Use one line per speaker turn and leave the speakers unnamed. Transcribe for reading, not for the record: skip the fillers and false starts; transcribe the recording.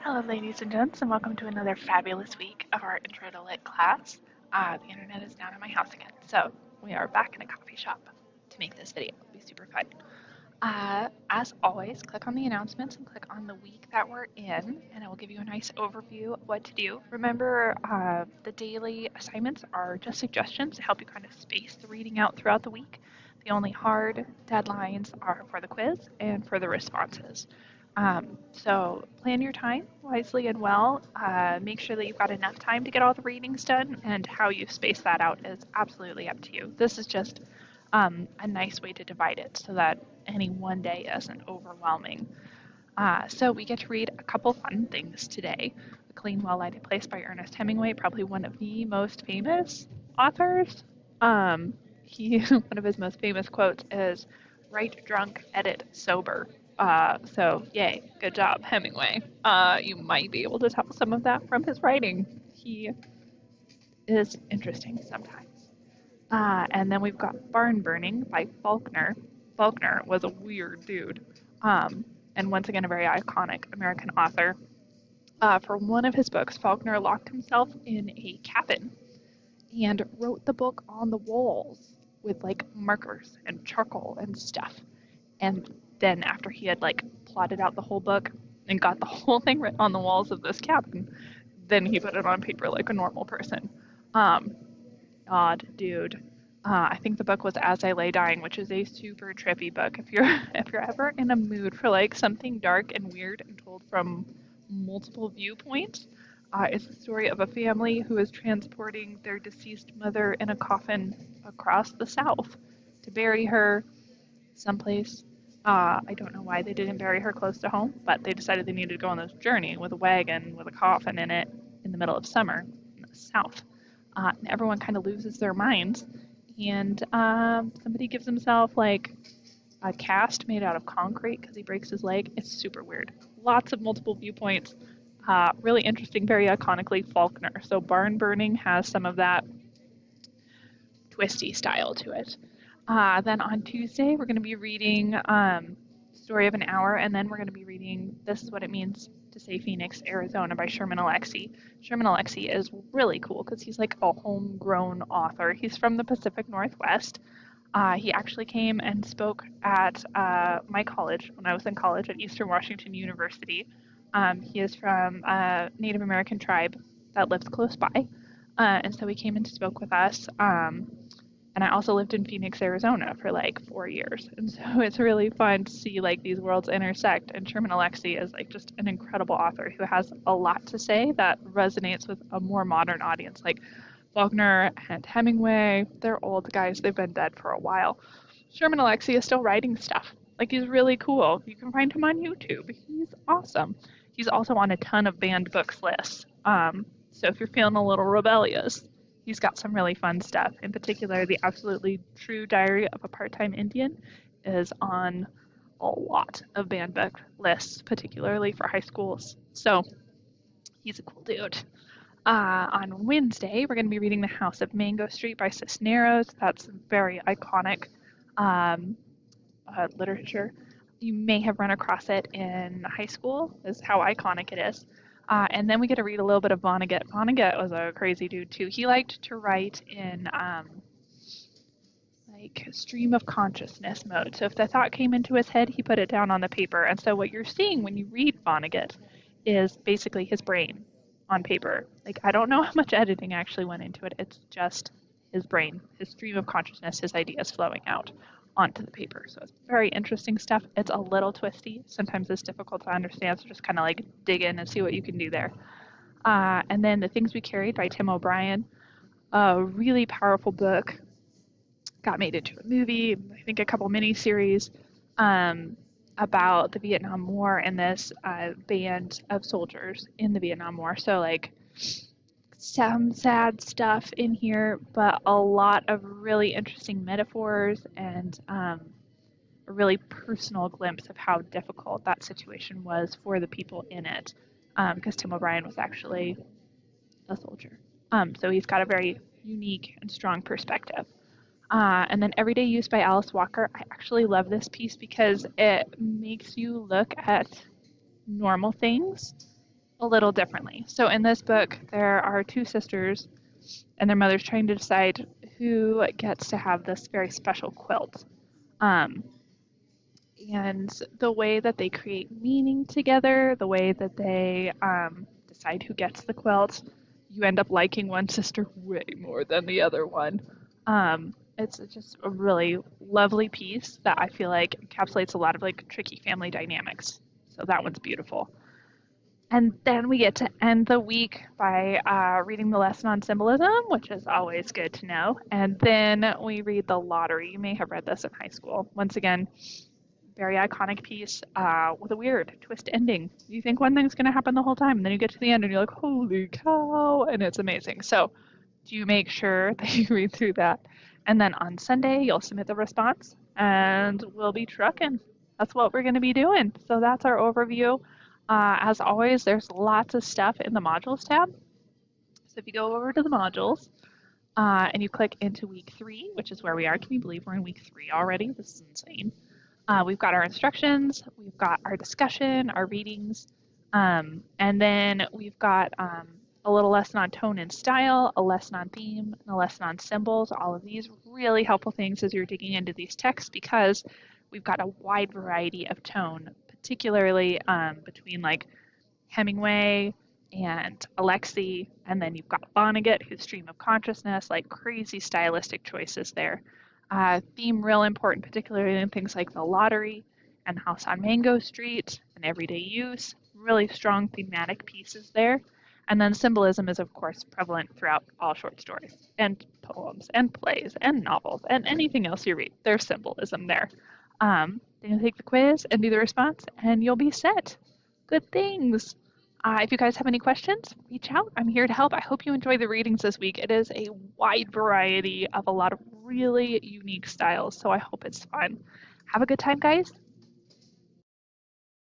Hello, ladies and gents, and welcome to another fabulous week of our Intro to Lit class. The internet is down at my house again, so we are back in a coffee shop to make this video. It'll be super fun. As always, click on the announcements and click on the week that we're in, and it will give you a nice overview of what to do. Remember, the daily assignments are just suggestions to help you kind of space the reading out throughout the week. The only hard deadlines are for the quiz and for the responses. So plan your time wisely and well. Make sure that you've got enough time to get all the readings done, and how you space that out is absolutely up to you. This is just a nice way to divide it so that any one day isn't overwhelming. So we get to read a couple fun things today. A Clean, Well-Lighted Place by Ernest Hemingway, probably one of the most famous authors. One of his most famous quotes is, "Write drunk, edit sober." So yay, good job, Hemingway. You might be able to tell some of that from his writing. He is interesting sometimes. And then we've got Barn Burning by Faulkner. Faulkner was a weird dude, and once again, a very iconic American author. For one of his books, Faulkner locked himself in a cabin and wrote the book on the walls with like markers and charcoal and stuff. And then after he had like plotted out the whole book and got the whole thing written on the walls of this cabin, then he put it on paper like a normal person. Odd dude. I think the book was As I Lay Dying, which is a super trippy book. If you're ever in a mood for like something dark and weird and told from multiple viewpoints, it's the story of a family who is transporting their deceased mother in a coffin across the South to bury her someplace. I don't know why they didn't bury her close to home, but they decided they needed to go on this journey with a wagon with a coffin in it in the middle of summer in the South. And everyone kind of loses their minds, and somebody gives himself like a cast made out of concrete because he breaks his leg. It's super weird. Lots of multiple viewpoints. Really interesting, very iconically Faulkner. So Barn Burning has some of that twisty style to it. Then on Tuesday, we're going to be reading Story of an Hour, and then we're going to be reading This Is What It Means to Say Phoenix, Arizona by Sherman Alexie. Sherman Alexie is really cool because he's like a homegrown author. He's from the Pacific Northwest. He actually came and spoke at my college when I was in college at Eastern Washington University. He is from a Native American tribe that lives close by, and so he came and spoke with us. And I also lived in Phoenix, Arizona for like 4 years. And so it's really fun to see like these worlds intersect. And Sherman Alexie is like just an incredible author who has a lot to say that resonates with a more modern audience. Like Faulkner and Hemingway, they're old guys. They've been dead for a while. Sherman Alexie is still writing stuff. Like he's really cool. You can find him on YouTube. He's awesome. He's also on a ton of banned books lists. So if you're feeling a little rebellious, he's got some really fun stuff. In particular, The Absolutely True Diary of a Part-Time Indian is on a lot of banned book lists, particularly for high schools. So he's a cool dude. On Wednesday, we're going to be reading The House of Mango Street by Cisneros. That's very iconic literature. You may have run across it in high school, is how iconic it is. And then we get to read a little bit of Vonnegut. Vonnegut was a crazy dude too. He liked to write in like stream of consciousness mode. So if the thought came into his head, he put it down on the paper. And so what you're seeing when you read Vonnegut is basically his brain on paper. Like I don't know how much editing actually went into it. It's just his brain, his stream of consciousness, his ideas flowing out onto the paper. So it's very interesting stuff. It's a little twisty. Sometimes it's difficult to understand, so just kind of like dig in and see what you can do there. And then The Things We Carried by Tim O'Brien, a really powerful book. Got made into a movie, I think a couple miniseries, about the Vietnam War and this band of soldiers in the Vietnam War. So like some sad stuff in here, but a lot of really interesting metaphors and a really personal glimpse of how difficult that situation was for the people in it, because Tim O'Brien was actually a soldier. So he's got a very unique and strong perspective. And then Everyday Use by Alice Walker. I actually love this piece because it makes you look at normal things a little differently. So in this book, there are two sisters and their mother's trying to decide who gets to have this very special quilt. Um, and the way that they create meaning together, the way that they decide who gets the quilt, you end up liking one sister way more than the other one. It's just a really lovely piece that I feel like encapsulates a lot of like tricky family dynamics. So that one's beautiful. And then we get to end the week by reading the lesson on symbolism, which is always good to know. And then we read the lottery. You may have read this in high school. Once again, very iconic piece with a weird twist ending. You think one thing's going to happen the whole time, and then you get to the end and you're like, holy cow, and it's amazing. So do you make sure that you read through that? And then on Sunday, you'll submit the response, and we'll be trucking. That's what we're going to be doing. So that's our overview. As always, there's lots of stuff in the modules tab. So if you go over to the modules and you click into week 3, which is where we are, can you believe we're in week 3 already? This is insane. We've got our instructions, we've got our discussion, our readings, and then we've got a little lesson on tone and style, a lesson on theme, and a lesson on symbols. All of these really helpful things as you're digging into these texts because we've got a wide variety of tone, particularly between like Hemingway and Alexei, and then you've got Vonnegut, who's stream of consciousness, like crazy stylistic choices there. Theme real important, particularly in things like the lottery and House on Mango Street and everyday use. Really strong thematic pieces there. And then symbolism is, of course, prevalent throughout all short stories and poems and plays and novels and anything else you read. There's symbolism there. Then you'll take the quiz and do the response, and you'll be set. Good things. If you guys have any questions, reach out. I'm here to help. I hope you enjoy the readings this week. It is a wide variety of a lot of really unique styles, so I hope it's fun. Have a good time, guys.